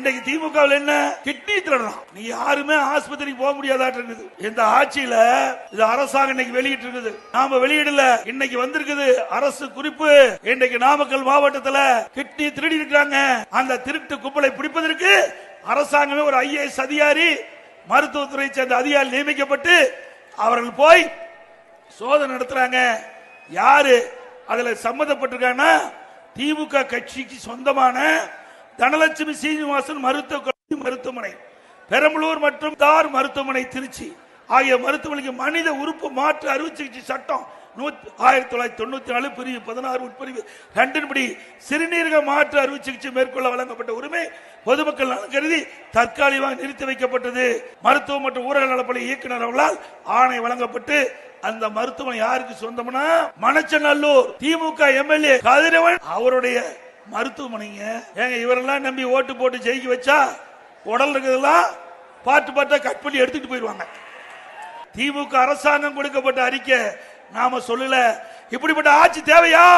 இன்றைக்கு திமுக என்ன கிட்னி திருடலாம். நீ யாருமே ஆஸ்பத்திரிக்கு போக முடியாதாட்டு இருக்குது. இந்த ஆட்சியில இது அரசாங்கம் இன்னைக்கு வெளியிட்டு இருக்குது, நாம வெளியிடல. இன்னைக்கு வந்திருக்குது அரசு குறிப்பு. இன்றைக்கு நாமக்கல் மாவட்டத்தில் கிட்னி திருடி இருக்காங்க. அந்த திருட்டு கும்பலை பிடிப்பதற்கு அரசாங்கமே ஒரு IAS அதிகாரி, மருத்துவத்துறை சேர்ந்த அதிகாரி நியமிக்கப்பட்டு அவர்கள் போய் சோதனை நடத்துறாங்க. யாரு அதுல சம்பந்தப்பட்டிருக்காங்கன்னா திமுக கட்சிக்கு சொந்தமான தனலட்சுமி சீனிவாசன் மருத்துவமனை, பெரம்பலூர் மற்றும் தார் மருத்துவமனை திருச்சி ஆகிய மருத்துவமனைக்கு மனித உறுப்பு மாற்று அறுவை சிகிச்சை சட்டம் 1994 பிரிவு 16 உட்பிரிவு 2 படி சிறுநீரக மாற்று அறுவை சிகிச்சை மேற்கொள்ள வழங்கப்பட்ட உரிமை பொதுமக்கள் நலன் கருதி தற்காலிகமாக நிறுத்தி வைக்கப்பட்டது. மருத்துவ மற்றும் ஊரக நலப்பணி இயக்குநர் அவர்களால் ஆணை வழங்கப்பட்டு அந்த மருத்துவமனை யாருக்கு சொந்தம்னா மணச்சநல்லூர் திமுக MLA கதிரவன் அவருடைய மருத்துவமனைங்க. ஏங்க இவரெல்லாம் நம்பி ஓட்டு போட்டு ஜெயிக்க வச்சா உடல் இருக்கிறதெல்லாம் பாட்டு பாட்டா கட் பண்ணி எடுத்துட்டு போயிருவாங்க. திமுக அரசாங்கம் கொடுக்கப்பட்ட அறிக்கை நாம சொல்லல. இப்படிப்பட்ட ஆட்சி தேவையா?